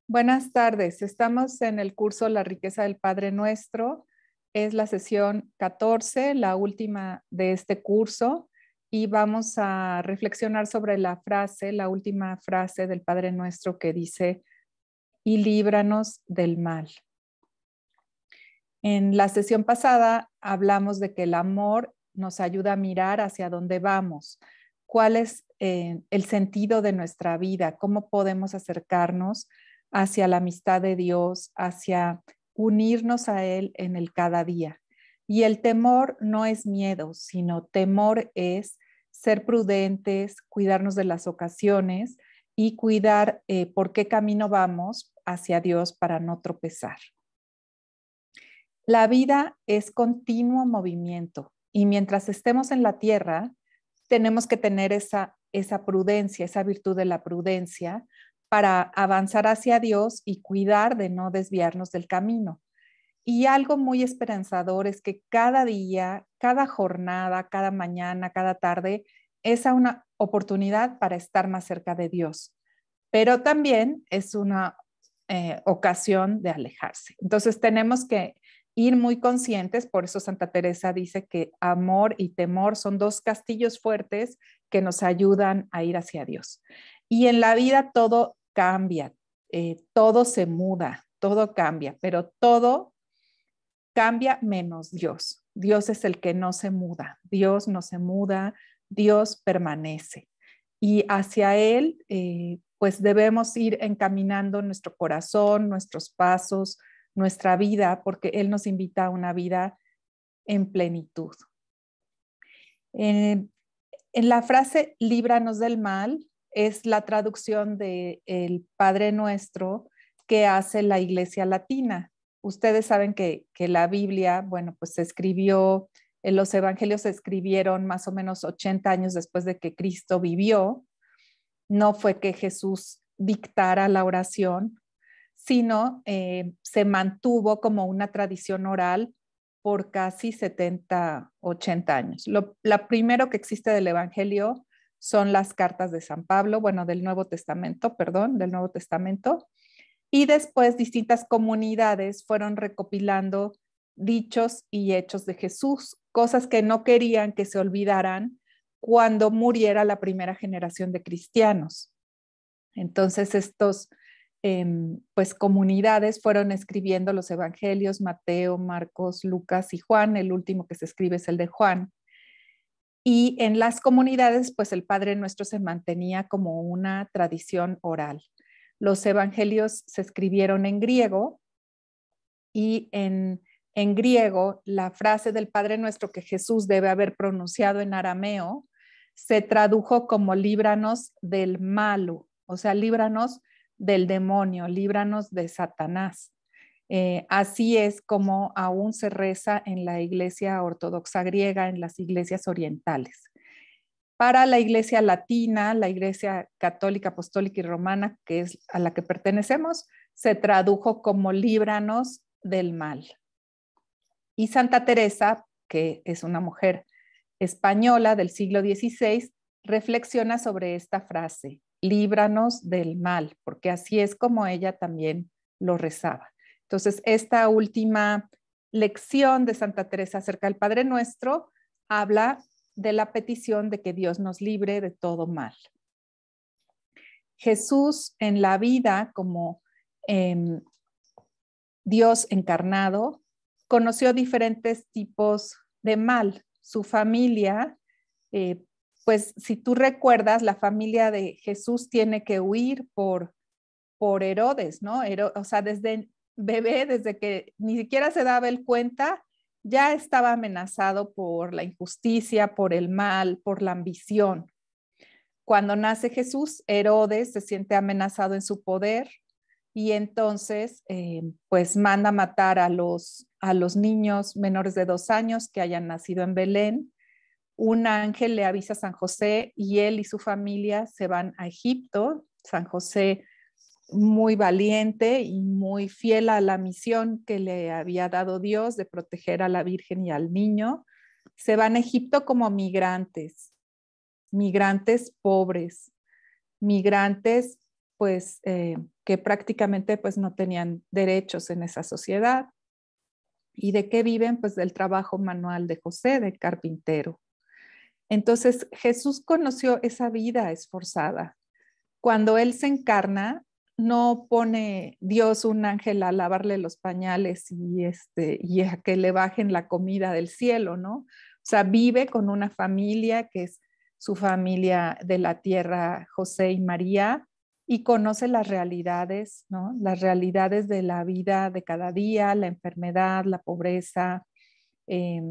Buenas tardes, estamos en el curso La riqueza del Padre Nuestro. Es la sesión 14, la última de este curso, y vamos a reflexionar sobre la última frase del Padre Nuestro que dice, y líbranos del mal. En la sesión pasada hablamos de que el amor nos ayuda a mirar hacia dónde vamos, cuál es el sentido de nuestra vida, cómo podemos acercarnos hacia la amistad de Dios, hacia unirnos a Él en el cada día. Y el temor no es miedo, sino temor es ser prudentes, cuidarnos de las ocasiones y cuidar por qué camino vamos hacia Dios para no tropezar. La vida es continuo movimiento y mientras estemos en la tierra, tenemos que tener esa prudencia, esa virtud de la prudencia para avanzar hacia Dios y cuidar de no desviarnos del camino. Y algo muy esperanzador es que cada día, cada jornada, cada mañana, cada tarde, es una oportunidad para estar más cerca de Dios, pero también es una ocasión de alejarse. Entonces tenemos que ir muy conscientes, por eso Santa Teresa dice que amor y temor son dos castillos fuertes que nos ayudan a ir hacia Dios. Y en la vida todo cambia, todo se muda, todo cambia, pero todo cambia menos Dios. Dios es el que no se muda, Dios no se muda, Dios permanece. Y hacia Él, pues debemos ir encaminando nuestro corazón, nuestros pasos, nuestra vida, porque Él nos invita a una vida en plenitud. En la frase líbranos del mal es la traducción del Padre Nuestro que hace la Iglesia Latina. Ustedes saben que la Biblia, bueno, pues se escribió, los evangelios se escribieron más o menos 80 años después de que Cristo vivió. No fue que Jesús dictara la oración, sino se mantuvo como una tradición oral por casi 70, 80 años. La primero que existe del Evangelio son las cartas de San Pablo, bueno, del Nuevo Testamento, y después distintas comunidades fueron recopilando dichos y hechos de Jesús, cosas que no querían que se olvidaran cuando muriera la primera generación de cristianos. Entonces estos pues comunidades fueron escribiendo los evangelios, Mateo, Marcos, Lucas y Juan. El último que se escribe es el de Juan. Y en las comunidades, pues el Padre Nuestro se mantenía como una tradición oral. Los evangelios se escribieron en griego y en griego la frase del Padre Nuestro que Jesús debe haber pronunciado en arameo se tradujo como líbranos del malo, o sea, líbranos del demonio, líbranos de Satanás. Así es como aún se reza en la iglesia ortodoxa griega, en las iglesias orientales. Para la iglesia latina, la iglesia católica, apostólica y romana, que es a la que pertenecemos, se tradujo como líbranos del mal. Y Santa Teresa, que es una mujer española del siglo XVI, reflexiona sobre esta frase, líbranos del mal, porque así es como ella también lo rezaba. Entonces, esta última lección de Santa Teresa acerca del Padre Nuestro habla de la petición de que Dios nos libre de todo mal. Jesús en la vida como Dios encarnado conoció diferentes tipos de mal. Su familia, pues si tú recuerdas, la familia de Jesús tiene que huir por Herodes, ¿no? O sea, desde bebé, desde que ni siquiera se daba el cuenta, ya estaba amenazado por la injusticia, por el mal, por la ambición. Cuando nace Jesús, Herodes se siente amenazado en su poder y entonces pues manda matar a los niños menores de 2 años que hayan nacido en Belén. Un ángel le avisa a San José y él y su familia se van a Egipto. San José, muy valiente y muy fiel a la misión que le había dado Dios de proteger a la Virgen y al niño, se van a Egipto como migrantes pobres, migrantes pues que prácticamente pues no tenían derechos en esa sociedad. ¿Y de qué viven? Pues del trabajo manual de José, de carpintero. Entonces Jesús conoció esa vida esforzada. Cuando Él se encarna, no pone Dios un ángel a lavarle los pañales y a que le bajen la comida del cielo, ¿no? O sea, vive con una familia que es su familia de la tierra, José y María, y conoce las realidades, ¿no? Las realidades de la vida de cada día, la enfermedad, la pobreza, eh,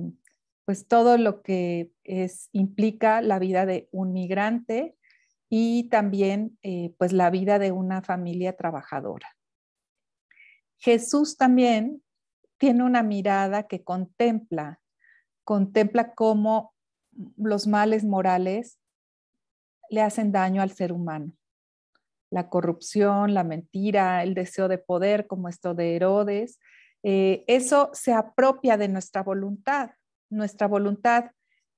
pues todo lo que implica la vida de un migrante y también pues la vida de una familia trabajadora. Jesús también tiene una mirada que contempla cómo los males morales le hacen daño al ser humano. La corrupción, la mentira, el deseo de poder, como esto de Herodes, eso se apropia de nuestra voluntad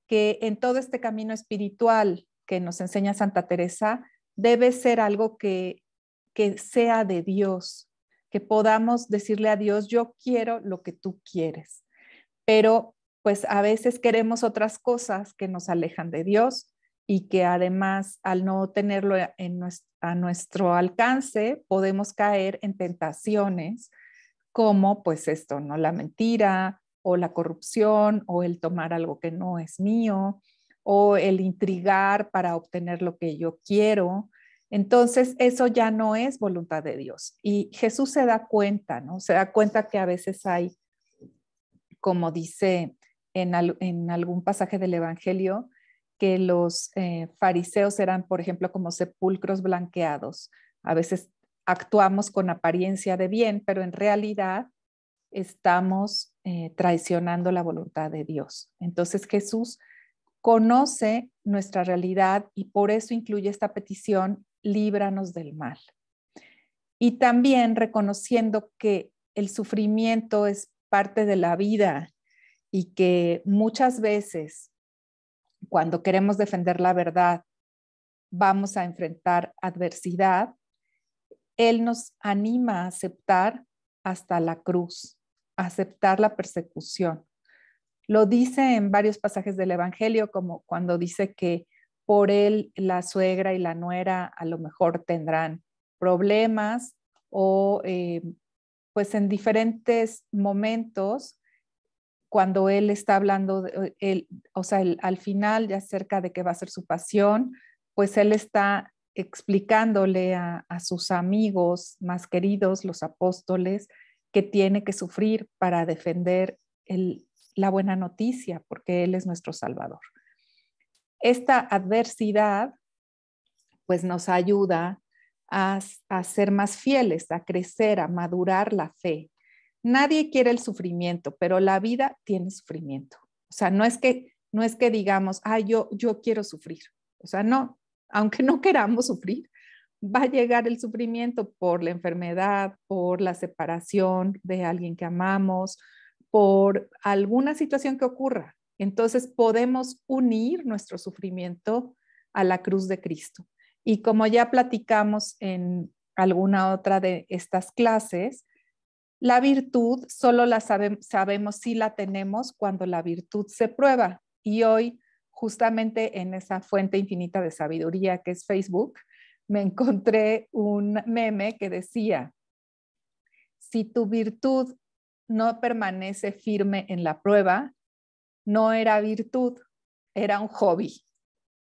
que en todo este camino espiritual que nos enseña Santa Teresa, debe ser algo que sea de Dios, que podamos decirle a Dios, yo quiero lo que tú quieres, pero pues a veces queremos otras cosas que nos alejan de Dios y que además al no tenerlo a nuestro alcance podemos caer en tentaciones como pues esto, ¿no? La mentira o la corrupción o el tomar algo que no es mío o el intrigar para obtener lo que yo quiero. Entonces, eso ya no es voluntad de Dios. Y Jesús se da cuenta, ¿no? Se da cuenta que a veces hay, como dice en algún pasaje del Evangelio, que los fariseos eran, por ejemplo, como sepulcros blanqueados. A veces actuamos con apariencia de bien, pero en realidad estamos traicionando la voluntad de Dios. Entonces Jesús conoce nuestra realidad y por eso incluye esta petición, líbranos del mal. Y también reconociendo que el sufrimiento es parte de la vida y que muchas veces cuando queremos defender la verdad vamos a enfrentar adversidad, Él nos anima a aceptar hasta la cruz, a aceptar la persecución. Lo dice en varios pasajes del Evangelio, como cuando dice que por Él la suegra y la nuera a lo mejor tendrán problemas o pues en diferentes momentos cuando él está hablando, o sea, al final, ya cerca de que va a ser su pasión, pues él está explicándole a sus amigos más queridos, los apóstoles, que tiene que sufrir para defender la buena noticia, porque él es nuestro Salvador. Esta adversidad, pues nos ayuda a ser más fieles, a crecer, a madurar la fe. Nadie quiere el sufrimiento, pero la vida tiene sufrimiento. O sea, no es que digamos, yo quiero sufrir. O sea, no, aunque no queramos sufrir, va a llegar el sufrimiento por la enfermedad, por la separación de alguien que amamos, por alguna situación que ocurra. Entonces podemos unir nuestro sufrimiento a la cruz de Cristo. Y como ya platicamos en alguna otra de estas clases, la virtud solo la sabemos si la tenemos cuando la virtud se prueba. Y hoy, justamente en esa fuente infinita de sabiduría que es Facebook, me encontré un meme que decía, si tu virtud no permanece firme en la prueba, no era virtud, era un hobby,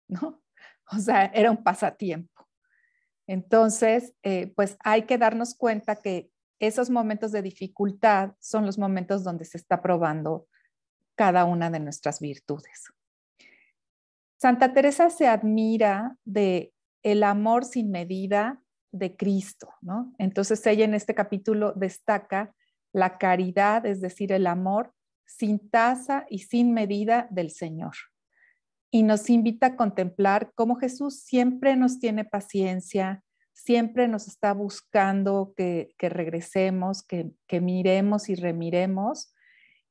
¿no? O sea, era un pasatiempo. Entonces, pues hay que darnos cuenta que esos momentos de dificultad son los momentos donde se está probando cada una de nuestras virtudes. Santa Teresa se admira de el amor sin medida de Cristo, ¿no? Entonces ella en este capítulo destaca la caridad, es decir, el amor sin tasa y sin medida del Señor. Y nos invita a contemplar cómo Jesús siempre nos tiene paciencia, siempre nos está buscando que regresemos, que miremos y remiremos,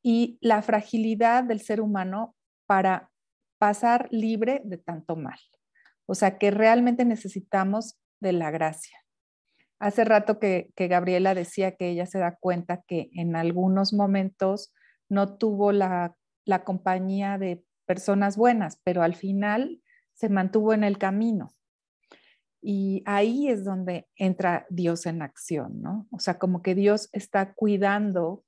y la fragilidad del ser humano para pasar libre de tanto mal. O sea, que realmente necesitamos de la gracia. Hace rato que Gabriela decía que ella se da cuenta que en algunos momentos no tuvo la compañía de personas buenas, pero al final se mantuvo en el camino. Y ahí es donde entra Dios en acción, ¿no? O sea, como que Dios está cuidando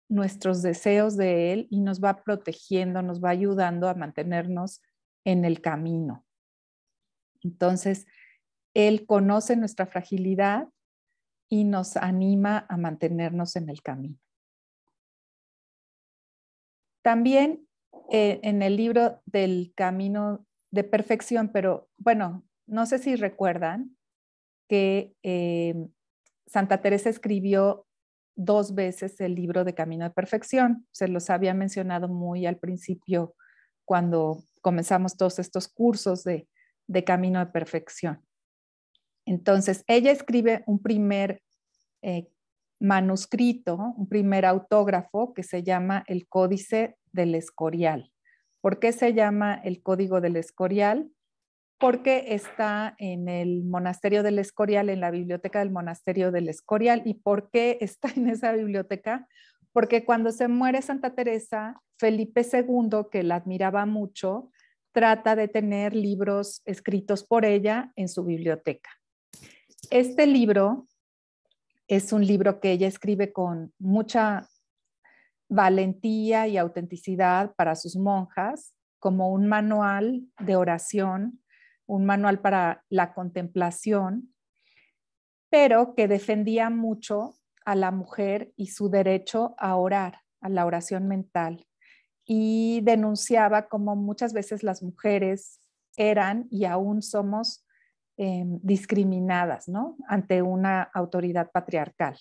nuestros deseos de Él y nos va protegiendo, nos va ayudando a mantenernos en el camino. Entonces, Él conoce nuestra fragilidad y nos anima a mantenernos en el camino. También en el libro del Camino de Perfección, pero bueno, no sé si recuerdan que Santa Teresa escribió 2 veces el libro de Camino de Perfección. Se los había mencionado muy al principio cuando comenzamos todos estos cursos de Camino de Perfección. Entonces, ella escribe un primer manuscrito, un primer autógrafo que se llama el Códice del Escorial. ¿Por qué se llama el Código del Escorial? Porque está en el monasterio del Escorial, en la biblioteca del monasterio del Escorial. ¿Y por qué está en esa biblioteca? Porque cuando se muere Santa Teresa, Felipe II, que la admiraba mucho, trata de tener libros escritos por ella en su biblioteca. Este libro es un libro que ella escribe con mucha valentía y autenticidad para sus monjas, como un manual de oración, un manual para la contemplación, pero que defendía mucho a la mujer y su derecho a orar, a la oración mental, y denunciaba como muchas veces las mujeres eran y aún somos discriminadas, ¿no? Ante una autoridad patriarcal.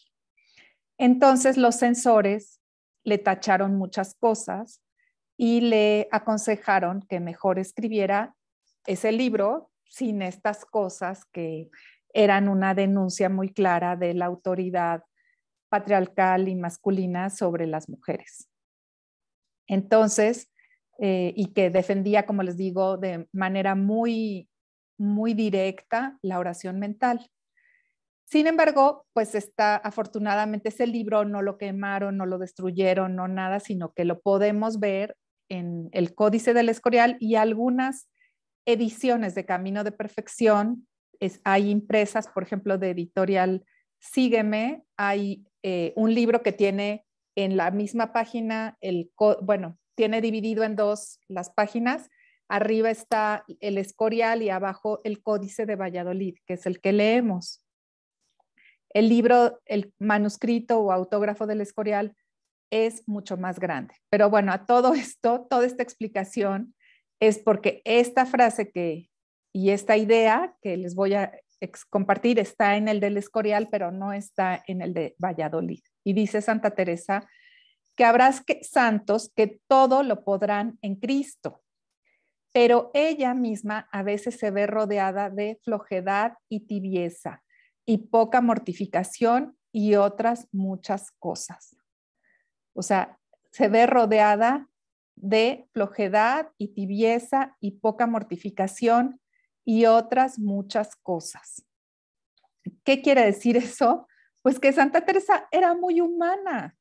Entonces los censores le tacharon muchas cosas y le aconsejaron que mejor escribiera ese libro sin estas cosas que eran una denuncia muy clara de la autoridad patriarcal y masculina sobre las mujeres. Entonces, y que defendía, como les digo, de manera muy, muy directa la oración mental. Sin embargo, pues afortunadamente ese libro no lo quemaron, no lo destruyeron, no nada, sino que lo podemos ver en el Códice del Escorial y algunas ediciones de Camino de Perfección. Hay impresas, por ejemplo, de editorial Sígueme, hay un libro que tiene en la misma página, bueno, tiene dividido en 2 las páginas. Arriba está el Escorial y abajo el Códice de Valladolid, que es el que leemos. El libro, el manuscrito o autógrafo del Escorial es mucho más grande. Pero bueno, a todo esto, toda esta explicación es porque esta frase y esta idea que les voy a compartir está en el del Escorial, pero no está en el de Valladolid. Y dice Santa Teresa que habrá santos que todo lo podrán en Cristo, pero ella misma a veces se ve rodeada de flojedad y tibieza y poca mortificación y otras muchas cosas. O sea, se ve rodeada de flojedad y tibieza y poca mortificación y otras muchas cosas. ¿Qué quiere decir eso? Pues que Santa Teresa era muy humana.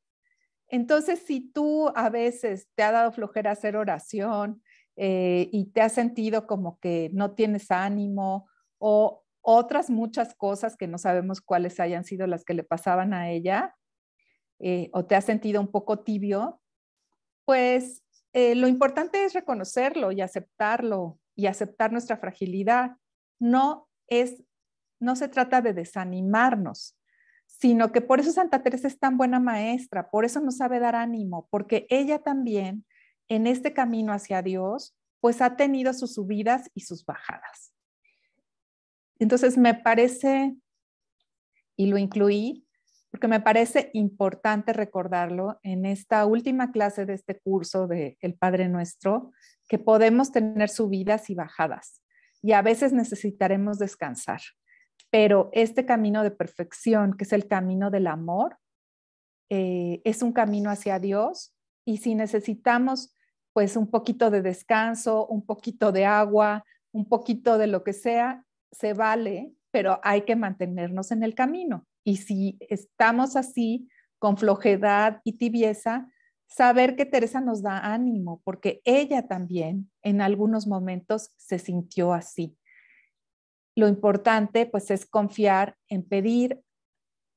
Entonces, si tú a veces te ha dado flojera hacer oración y te has sentido como que no tienes ánimo o otras muchas cosas que no sabemos cuáles hayan sido las que le pasaban a ella, o te has sentido un poco tibio, pues lo importante es reconocerlo y aceptar nuestra fragilidad. No se trata de desanimarnos, sino que por eso Santa Teresa es tan buena maestra, por eso nos sabe dar ánimo, porque ella también en este camino hacia Dios, pues ha tenido sus subidas y sus bajadas. Entonces me parece, y lo incluí, porque me parece importante recordarlo en esta última clase de este curso de El Padre Nuestro, que podemos tener subidas y bajadas, y a veces necesitaremos descansar. Pero este camino de perfección, que es el camino del amor, es un camino hacia Dios, y si necesitamos pues un poquito de descanso, un poquito de agua, un poquito de lo que sea, se vale, pero hay que mantenernos en el camino. Y si estamos así, con flojedad y tibieza, saber que Teresa nos da ánimo, porque ella también en algunos momentos se sintió así. Lo importante pues es confiar en pedir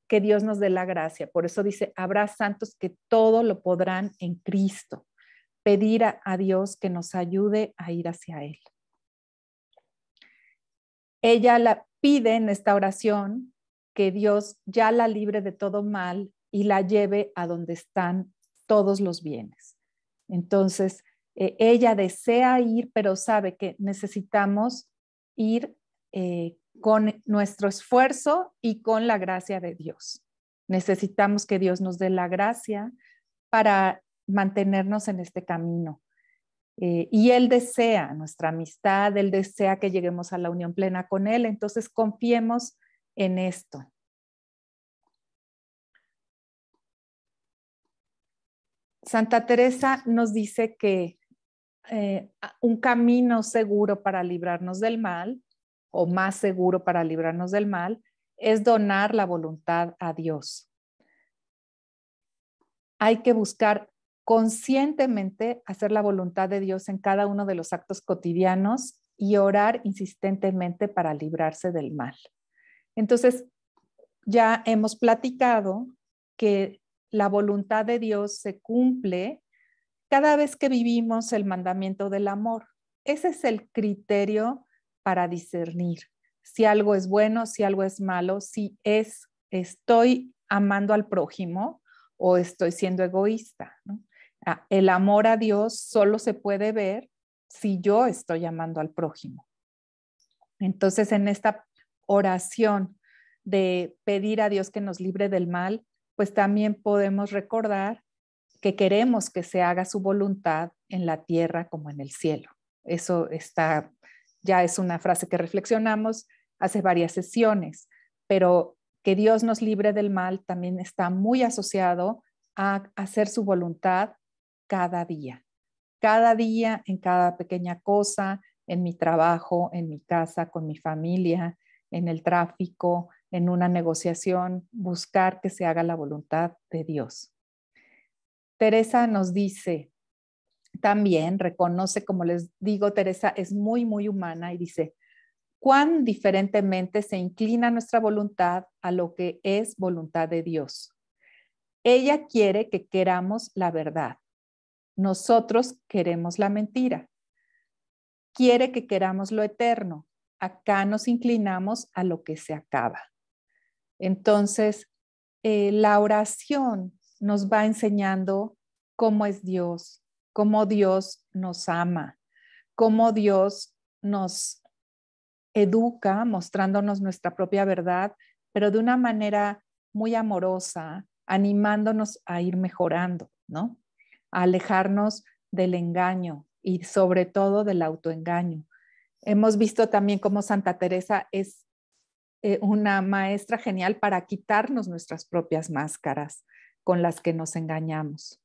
que Dios nos dé la gracia. Por eso dice, habrá santos que todo lo podrán en Cristo. Pedir a Dios que nos ayude a ir hacia Él. Ella la pide en esta oración que Dios ya la libre de todo mal y la lleve a donde están todos los bienes. Entonces, ella desea ir, pero sabe que necesitamos ir con nuestro esfuerzo y con la gracia de Dios. Necesitamos que Dios nos dé la gracia para mantenernos en este camino. Y Él desea nuestra amistad, Él desea que lleguemos a la unión plena con Él, entonces confiemos en esto. Santa Teresa nos dice que un camino seguro para librarnos del mal, o más seguro para librarnos del mal, es donar la voluntad a Dios. Hay que buscar conscientemente hacer la voluntad de Dios en cada uno de los actos cotidianos y orar insistentemente para librarse del mal. Entonces, ya hemos platicado que la voluntad de Dios se cumple cada vez que vivimos el mandamiento del amor. Ese es el criterio para discernir si algo es bueno, si algo es malo, si estoy amando al prójimo o estoy siendo egoísta, ¿no? El amor a Dios solo se puede ver si yo estoy amando al prójimo. Entonces, en esta oración de pedir a Dios que nos libre del mal, pues también podemos recordar que queremos que se haga su voluntad en la tierra como en el cielo. Eso ya es una frase que reflexionamos hace varias sesiones, pero que Dios nos libre del mal también está muy asociado a hacer su voluntad cada día en cada pequeña cosa, en mi trabajo, en mi casa, con mi familia, en el tráfico, en una negociación, buscar que se haga la voluntad de Dios. Teresa nos dice, también reconoce, como les digo, Teresa es muy, muy humana y dice, cuán diferentemente se inclina nuestra voluntad a lo que es voluntad de Dios. Ella quiere que queramos la verdad. Nosotros queremos la mentira. Quiere que queramos lo eterno. Acá nos inclinamos a lo que se acaba. Entonces, la oración nos va enseñando cómo es Dios, cómo Dios nos ama, cómo Dios nos educa mostrándonos nuestra propia verdad, pero de una manera muy amorosa, animándonos a ir mejorando, ¿no? A alejarnos del engaño y sobre todo del autoengaño. Hemos visto también cómo Santa Teresa es una maestra genial para quitarnos nuestras propias máscaras con las que nos engañamos.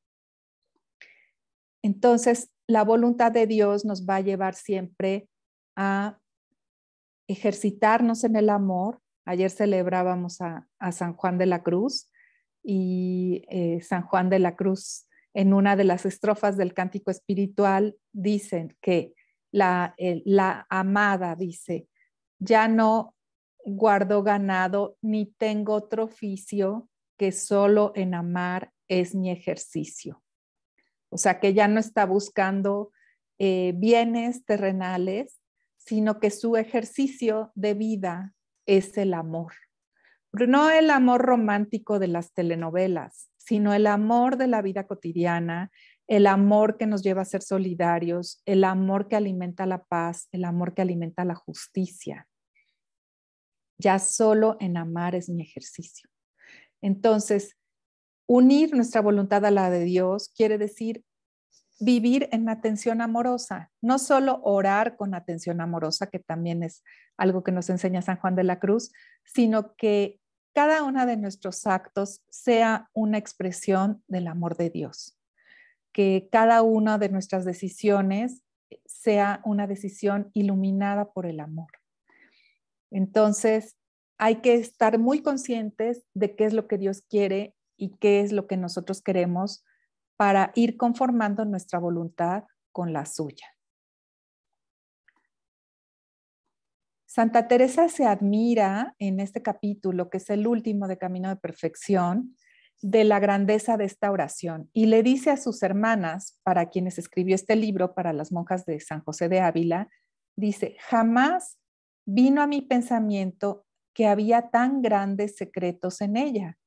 Entonces, la voluntad de Dios nos va a llevar siempre a ejercitarnos en el amor. Ayer celebrábamos a San Juan de la Cruz y San Juan de la Cruz en una de las estrofas del cántico espiritual dicen que la amada dice, ya no guardo ganado ni tengo otro oficio que solo en amar es mi ejercicio. O sea que ya no está buscando bienes terrenales, sino que su ejercicio de vida es el amor. No el amor romántico de las telenovelas, sino el amor de la vida cotidiana, el amor que nos lleva a ser solidarios, el amor que alimenta la paz, el amor que alimenta la justicia. Ya solo en amar es mi ejercicio. Entonces, unir nuestra voluntad a la de Dios quiere decir vivir en atención amorosa, no solo orar con atención amorosa, que también es algo que nos enseña San Juan de la Cruz, sino que cada uno de nuestros actos sea una expresión del amor de Dios, que cada una de nuestras decisiones sea una decisión iluminada por el amor. Entonces, hay que estar muy conscientes de qué es lo que Dios quiere y qué es lo que nosotros queremos para ir conformando nuestra voluntad con la suya. Santa Teresa se admira en este capítulo, que es el último de Camino de Perfección, de la grandeza de esta oración y le dice a sus hermanas, para quienes escribió este libro, para las monjas de San José de Ávila, dice: jamás vino a mi pensamiento que había tan grandes secretos en ella,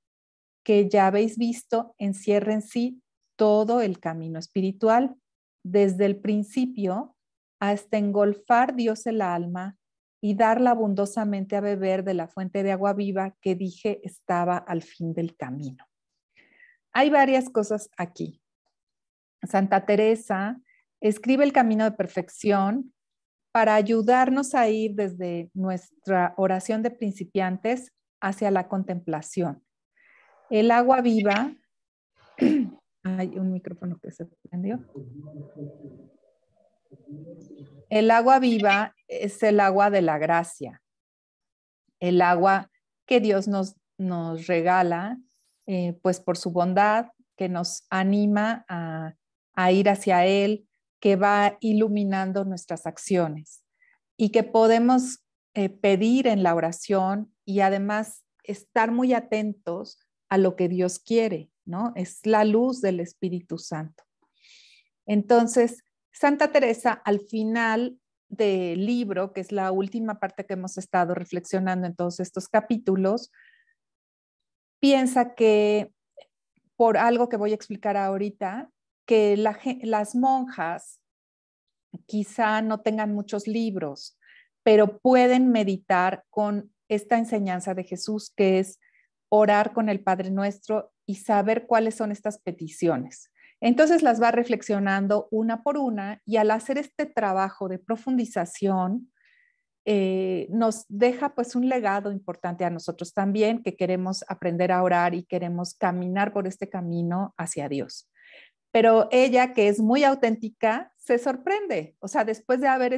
que ya habéis visto encierra en sí todo el camino espiritual, desde el principio hasta engolfar Dios el alma y darla abundosamente a beber de la fuente de agua viva que dije estaba al fin del camino. Hay varias cosas aquí. Santa Teresa escribe el Camino de Perfección para ayudarnos a ir desde nuestra oración de principiantes hacia la contemplación. El agua viva, hay un micrófono que se prendió. El agua viva es el agua de la gracia, el agua que Dios nos regala, pues por su bondad, que nos anima a ir hacia Él, que va iluminando nuestras acciones y que podemos pedir en la oración y además estar muy atentos a lo que Dios quiere, ¿no? Es la luz del Espíritu Santo. Entonces, Santa Teresa, al final del libro, que es la última parte que hemos estado reflexionando en todos estos capítulos, piensa que, por algo que voy a explicar ahorita, que las monjas quizá no tengan muchos libros, pero pueden meditar con esta enseñanza de Jesús, que es orar con el Padre Nuestro y saber cuáles son estas peticiones. Entonces las va reflexionando una por una y al hacer este trabajo de profundización, nos deja pues un legado importante a nosotros también, que queremos aprender a orar y queremos caminar por este camino hacia Dios. Pero ella, que es muy auténtica, se sorprende. O sea, después de haber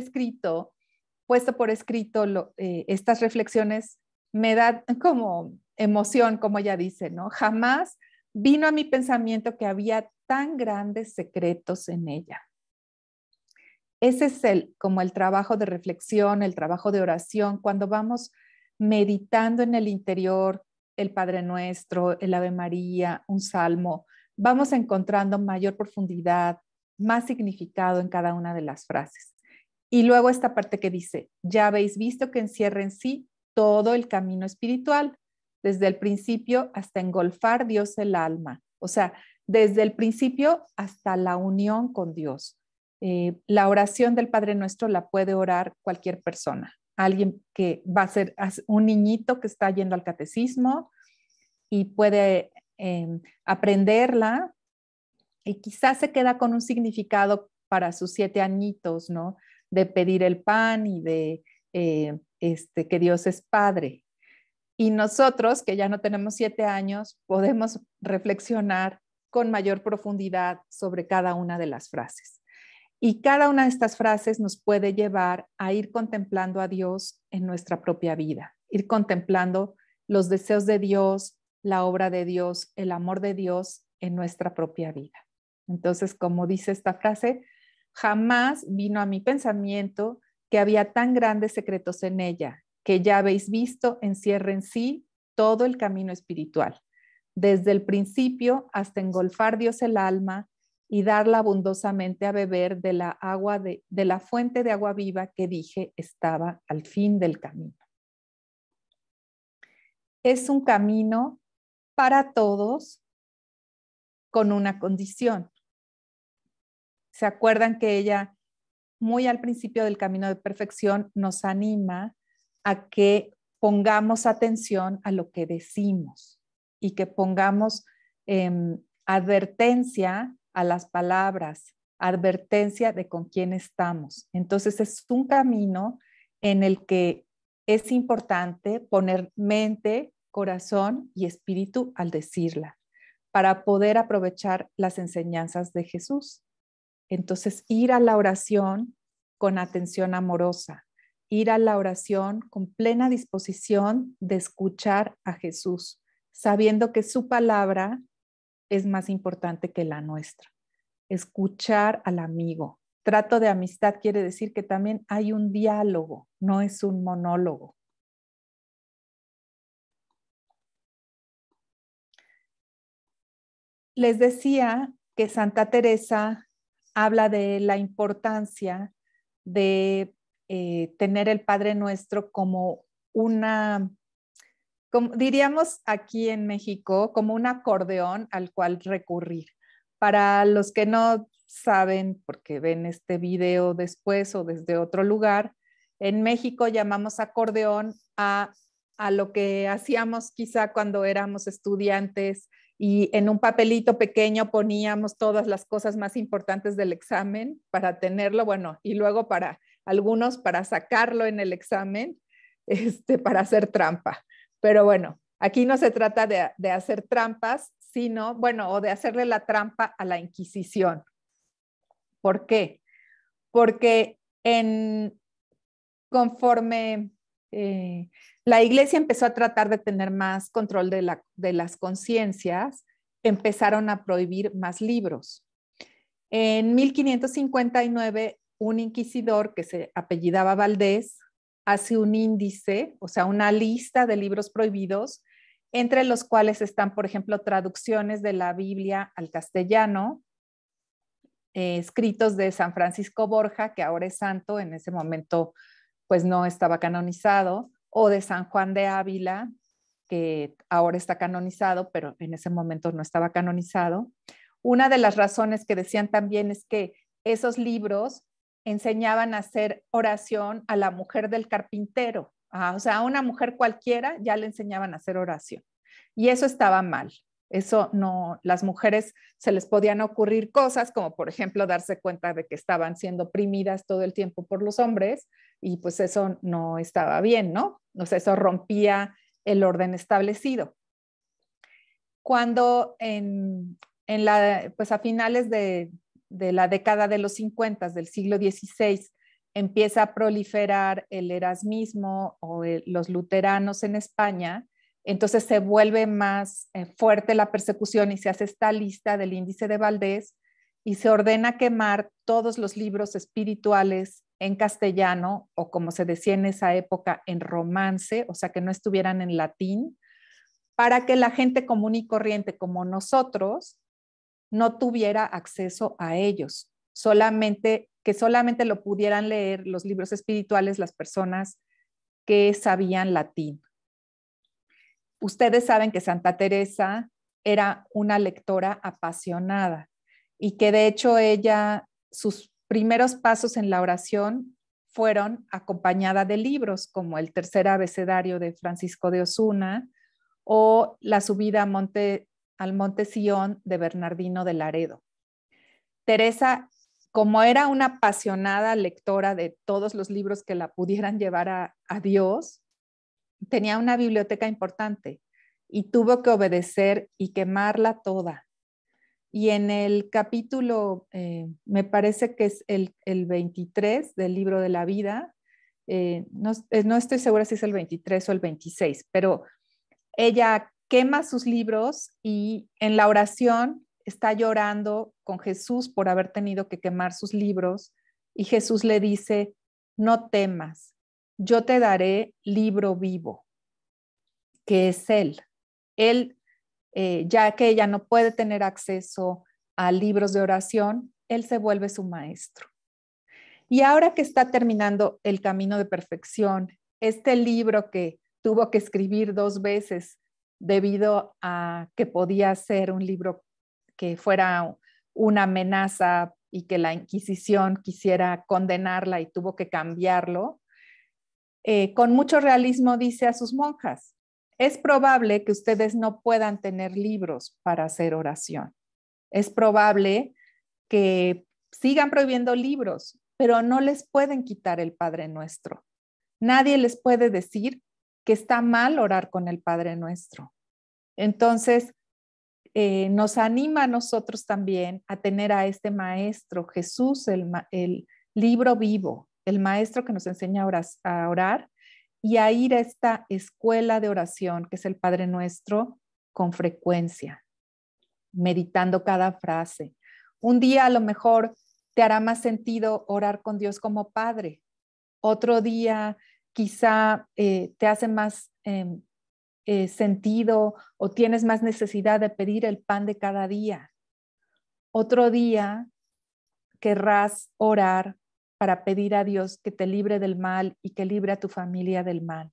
puesto por escrito estas reflexiones, me da como emoción, como ella dice, ¿no? Jamás vino a mi pensamiento que había tan grandes secretos en ella. Ese es como el trabajo de reflexión, el trabajo de oración, cuando vamos meditando en el interior, el Padre Nuestro, el Ave María, un salmo, vamos encontrando mayor profundidad, más significado en cada una de las frases. Y luego esta parte que dice: ya habéis visto que encierra en sí todo el camino espiritual, desde el principio hasta engolfar Dios el alma. O sea, desde el principio hasta la unión con Dios. La oración del Padre Nuestro la puede orar cualquier persona. Alguien que va a ser un niñito que está yendo al catecismo y puede aprenderla y quizás se queda con un significado para sus 7 añitos, ¿no? De pedir el pan y de que Dios es Padre. Y nosotros, que ya no tenemos 7 años, podemos reflexionar con mayor profundidad sobre cada una de las frases. Y cada una de estas frases nos puede llevar a ir contemplando a Dios en nuestra propia vida, ir contemplando los deseos de Dios, la obra de Dios, el amor de Dios en nuestra propia vida. Entonces, como dice esta frase, jamás vino a mi pensamiento que había tan grandes secretos en ella, que ya habéis visto encierra en sí todo el camino espiritual, desde el principio hasta engolfar Dios el alma y darla abundosamente a beber de la agua de la fuente de agua viva que dije estaba al fin del camino. Es un camino para todos con una condición. ¿Se acuerdan que ella, muy al principio del camino de perfección, nos anima a que pongamos atención a lo que decimos y que pongamos advertencia a las palabras, advertencia de con quién estamos? Entonces es un camino en el que es importante poner mente, corazón y espíritu al decirla para poder aprovechar las enseñanzas de Jesús. Entonces, ir a la oración con atención amorosa, ir a la oración con plena disposición de escuchar a Jesús, sabiendo que su palabra es más importante que la nuestra. Escuchar al amigo. Trato de amistad quiere decir que también hay un diálogo, no es un monólogo. Les decía que Santa Teresa habla de la importancia de tener el Padre Nuestro como una, como diríamos aquí en México, como un acordeón al cual recurrir. Para los que no saben, porque ven este video después o desde otro lugar, en México llamamos acordeón a lo que hacíamos quizá cuando éramos estudiantes y en un papelito pequeño poníamos todas las cosas más importantes del examen para tenerlo, bueno, y luego para algunos para sacarlo en el examen, para hacer trampa. Pero bueno, aquí no se trata de hacer trampas, sino, bueno, o de hacerle la trampa a la Inquisición. ¿Por qué? Porque conforme la Iglesia empezó a tratar de tener más control de las conciencias, empezaron a prohibir más libros. En 1559, un inquisidor que se apellidaba Valdés hace un índice, o sea, una lista de libros prohibidos, entre los cuales están, por ejemplo, traducciones de la Biblia al castellano, escritos de San Francisco Borja, que ahora es santo, en ese momento pues no estaba canonizado, o de San Juan de Ávila, que ahora está canonizado, pero en ese momento no estaba canonizado. Una de las razones que decían también es que esos libros enseñaban a hacer oración a la mujer del carpintero. O sea, a una mujer cualquiera ya le enseñaban a hacer oración. Y eso estaba mal. Eso no, las mujeres se les podían ocurrir cosas como, por ejemplo, darse cuenta de que estaban siendo oprimidas todo el tiempo por los hombres y pues eso no estaba bien, ¿no? O sea, eso rompía el orden establecido. Cuando pues a finales de la década de los 50 del siglo XVI empieza a proliferar el erasmismo o los luteranos en España, entonces se vuelve más fuerte la persecución y se hace esta lista del índice de Valdés y se ordena quemar todos los libros espirituales en castellano o como se decía en esa época en romance, o sea que no estuvieran en latín, para que la gente común y corriente como nosotros no tuviera acceso a ellos, que solamente lo pudieran leer los libros espirituales las personas que sabían latín. Ustedes saben que Santa Teresa era una lectora apasionada y que de hecho ella, sus primeros pasos en la oración fueron acompañada de libros como el Tercer Abecedario de Francisco de Osuna o la subida al Monte Sión de Bernardino de Laredo. Teresa, como era una apasionada lectora de todos los libros que la pudieran llevar a Dios, tenía una biblioteca importante y tuvo que obedecer y quemarla toda. Y en el capítulo, me parece que es el 23 del libro de la vida, no estoy segura si es el 23 o el 26, pero ella quema sus libros y en la oración está llorando con Jesús por haber tenido que quemar sus libros y Jesús le dice, no temas, yo te daré libro vivo, que es Él. Él, ya que ella no puede tener acceso a libros de oración, Él se vuelve su maestro. Y ahora que está terminando el camino de perfección, este libro que tuvo que escribir 2 veces debido a que podía ser un libro que fuera una amenaza y que la Inquisición quisiera condenarla y tuvo que cambiarlo, con mucho realismo dice a sus monjas, es probable que ustedes no puedan tener libros para hacer oración. Es probable que sigan prohibiendo libros, pero no les pueden quitar el Padre Nuestro. Nadie les puede decir que está mal orar con el Padre Nuestro. Entonces, nos anima a nosotros también a tener a este Maestro, Jesús, el libro vivo, el maestro que nos enseña a orar y a ir a esta escuela de oración que es el Padre Nuestro con frecuencia, meditando cada frase. Un día a lo mejor te hará más sentido orar con Dios como Padre. Otro día quizá te hace más sentido o tienes más necesidad de pedir el pan de cada día. Otro día querrás orar para pedir a Dios que te libre del mal y que libre a tu familia del mal.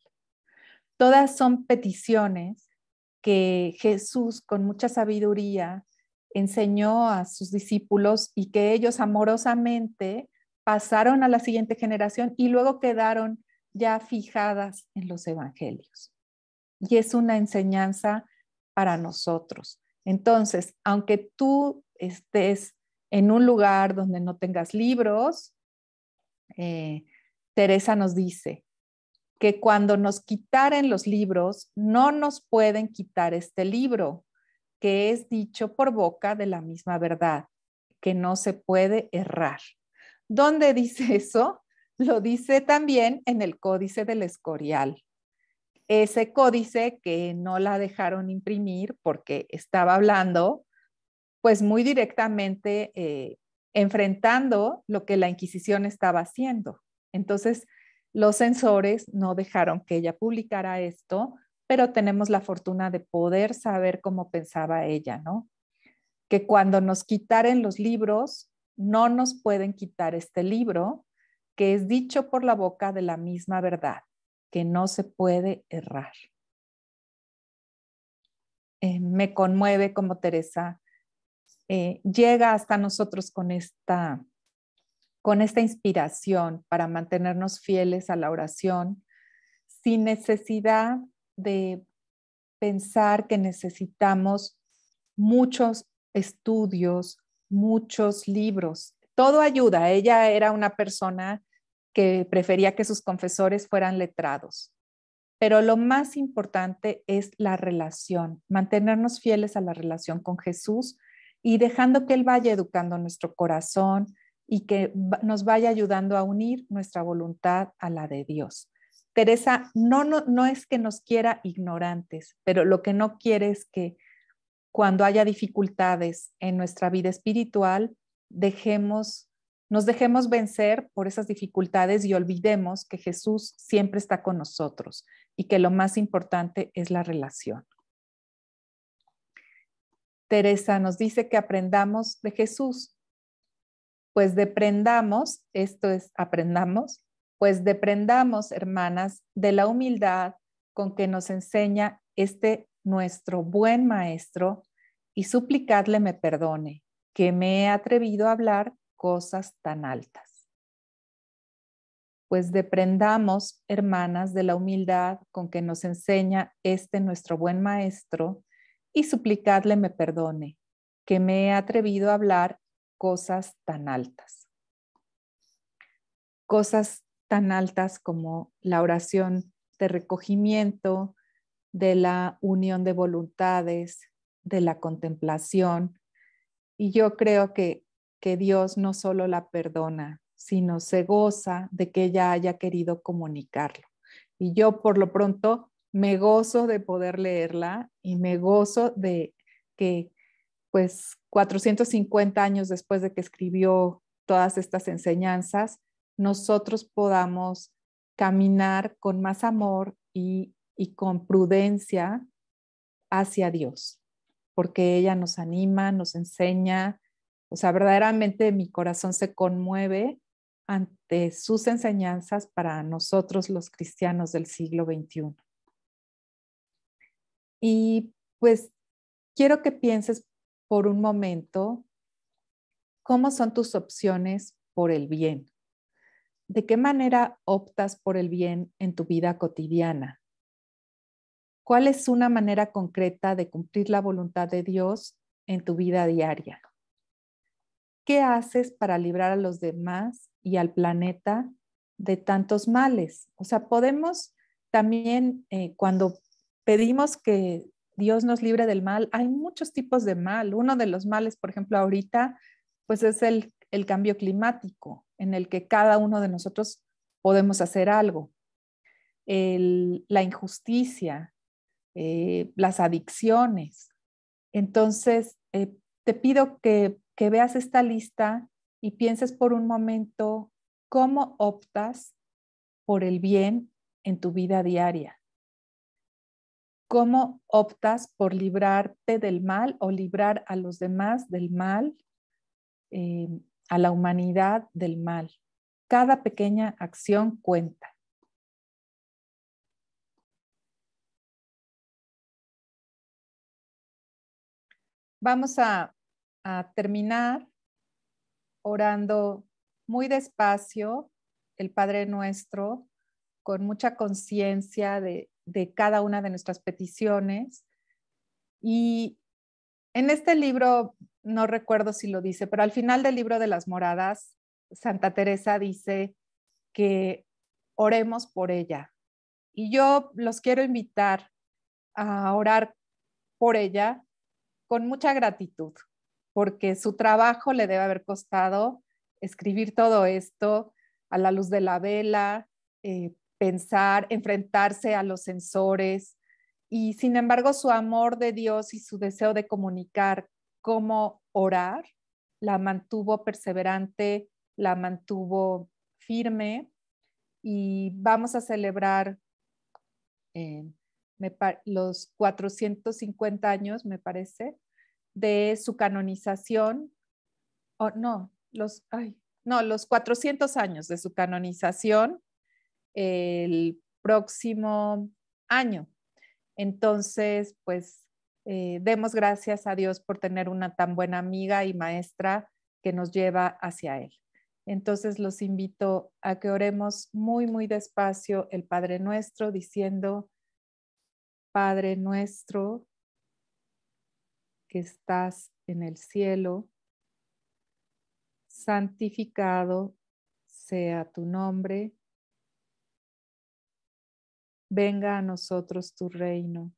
Todas son peticiones que Jesús con mucha sabiduría enseñó a sus discípulos y que ellos amorosamente pasaron a la siguiente generación y luego quedaron ya fijadas en los evangelios. Y es una enseñanza para nosotros. Entonces, aunque tú estés en un lugar donde no tengas libros, Teresa nos dice que cuando nos quitaren los libros, no nos pueden quitar este libro, que es dicho por boca de la misma verdad, que no se puede errar. ¿Dónde dice eso? Lo dice también en el Códice del Escorial. Ese códice que no la dejaron imprimir porque estaba hablando, pues muy directamente enfrentando lo que la Inquisición estaba haciendo. Entonces, los censores no dejaron que ella publicara esto, pero tenemos la fortuna de poder saber cómo pensaba ella, ¿no? Que cuando nos quitaren los libros, no nos pueden quitar este libro, que es dicho por la boca de la misma verdad, que no se puede errar. Me conmueve como Teresa llega hasta nosotros con esta inspiración para mantenernos fieles a la oración, sin necesidad de pensar que necesitamos muchos estudios, muchos libros. Todo ayuda. Ella era una persona que prefería que sus confesores fueran letrados. Pero lo más importante es la relación, mantenernos fieles a la relación con Jesús y dejando que Él vaya educando nuestro corazón y que nos vaya ayudando a unir nuestra voluntad a la de Dios. Teresa no es que nos quiera ignorantes, pero lo que no quiere es que cuando haya dificultades en nuestra vida espiritual, nos dejemos vencer por esas dificultades y olvidemos que Jesús siempre está con nosotros y que lo más importante es la relación. Teresa nos dice que aprendamos de Jesús. Pues deprendamos, esto es aprendamos, pues deprendamos, hermanas, de la humildad con que nos enseña este nuestro buen maestro y suplicadle me perdone, que me he atrevido a hablar cosas tan altas. Pues deprendamos, hermanas, de la humildad con que nos enseña este nuestro buen maestro y suplicadle me perdone, que me he atrevido a hablar cosas tan altas. Cosas tan altas como la oración de recogimiento, de la unión de voluntades, de la contemplación. Y yo creo que Dios no solo la perdona, sino se goza de que ella haya querido comunicarlo. Y yo por lo pronto me gozo de poder leerla y me gozo de que pues 450 años después de que escribió todas estas enseñanzas, nosotros podamos caminar con más amor y con prudencia hacia Dios, porque ella nos anima, nos enseña, o sea, verdaderamente mi corazón se conmueve ante sus enseñanzas para nosotros los cristianos del siglo XXI. Y pues quiero que pienses por un momento cómo son tus opciones por el bien. ¿De qué manera optas por el bien en tu vida cotidiana? ¿Cuál es una manera concreta de cumplir la voluntad de Dios en tu vida diaria? ¿Qué haces para librar a los demás y al planeta de tantos males? O sea, podemos también, cuando pedimos que Dios nos libre del mal, hay muchos tipos de mal. Uno de los males, por ejemplo, ahorita, pues es el cambio climático, en el que cada uno de nosotros podemos hacer algo. La injusticia, las adicciones. Entonces, te pido que veas esta lista y pienses por un momento cómo optas por el bien en tu vida diaria. ¿Cómo optas por librarte del mal o librar a los demás del mal, a la humanidad del mal? Cada pequeña acción cuenta. Vamos a terminar orando muy despacio el Padre Nuestro, con mucha conciencia de cada una de nuestras peticiones. Y en este libro, no recuerdo si lo dice, pero al final del libro de las moradas, Santa Teresa dice que oremos por ella. Y yo los quiero invitar a orar por ella con mucha gratitud, porque su trabajo le debe haber costado escribir todo esto a la luz de la vela, pensar, enfrentarse a los censores, y sin embargo su amor de Dios y su deseo de comunicar cómo orar la mantuvo perseverante, la mantuvo firme, y vamos a celebrar eh, los 450 años, me parece, de su canonización, o no, los 400 años de su canonización el próximo año. Entonces, pues, demos gracias a Dios por tener una tan buena amiga y maestra que nos lleva hacia Él. Entonces, los invito a que oremos muy, muy despacio el Padre Nuestro, diciendo: Padre nuestro que estás en el cielo, santificado sea tu nombre, venga a nosotros tu reino,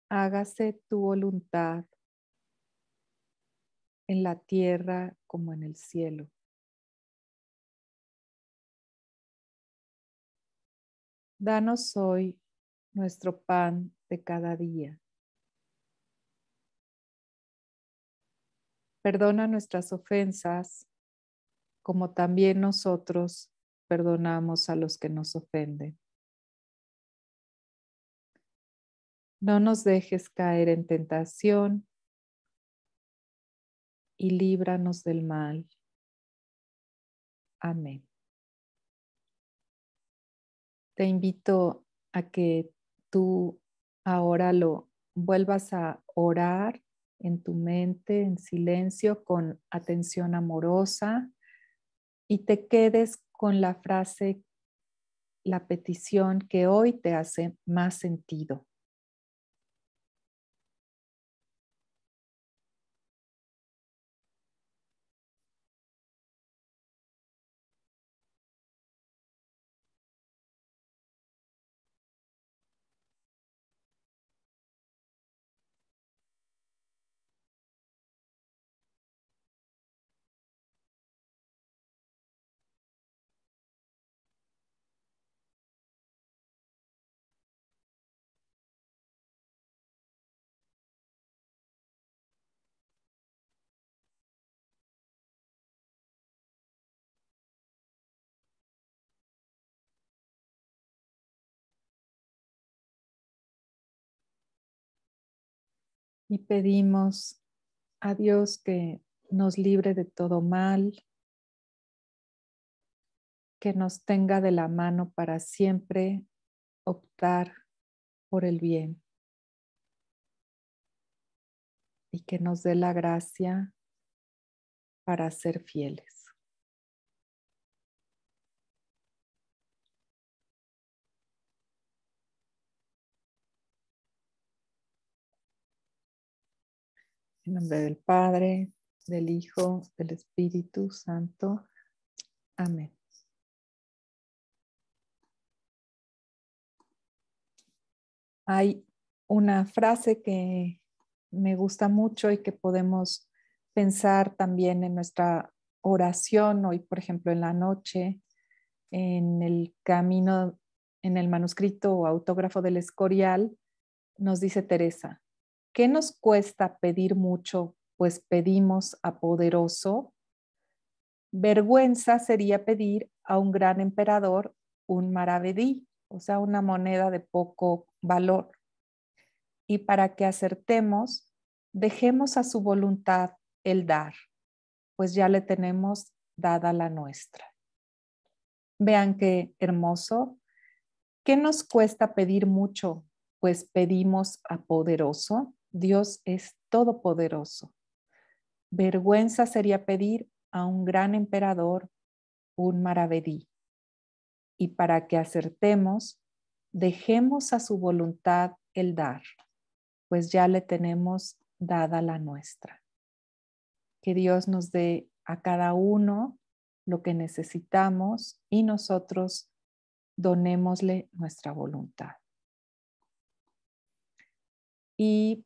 hágase tu voluntad en la tierra como en el cielo. Danos hoy nuestro pan de cada día. Perdona nuestras ofensas, como también nosotros perdonamos a los que nos ofenden. No nos dejes caer en tentación y líbranos del mal. Amén. Te invito a que tú ahora lo vuelvas a orar en tu mente, en silencio, con atención amorosa, y te quedes con la frase, la petición que hoy te hace más sentido. Y pedimos a Dios que nos libre de todo mal, que nos tenga de la mano para siempre optar por el bien, y que nos dé la gracia para ser fieles. En nombre del Padre, del Hijo, del Espíritu Santo. Amén. Hay una frase que me gusta mucho y que podemos pensar también en nuestra oración hoy, por ejemplo, en la noche, en el camino, en el manuscrito o autógrafo del Escorial, nos dice Teresa, ¿qué nos cuesta pedir mucho? Pues pedimos a poderoso. Vergüenza sería pedir a un gran emperador un maravedí, o sea, una moneda de poco valor. Y para que acertemos, dejemos a su voluntad el dar, pues ya le tenemos dada la nuestra. Vean qué hermoso. ¿Qué nos cuesta pedir mucho? Pues pedimos a poderoso. Dios es todopoderoso. Vergüenza sería pedir a un gran emperador un maravedí. Y para que acertemos, dejemos a su voluntad el dar, pues ya le tenemos dada la nuestra. Que Dios nos dé a cada uno lo que necesitamos y nosotros donémosle nuestra voluntad. Y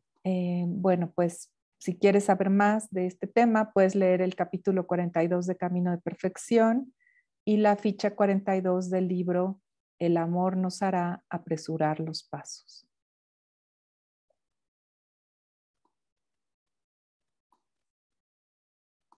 bueno, pues si quieres saber más de este tema, puedes leer el capítulo 42 de Camino de Perfección y la ficha 42 del libro El amor nos hará apresurar los pasos.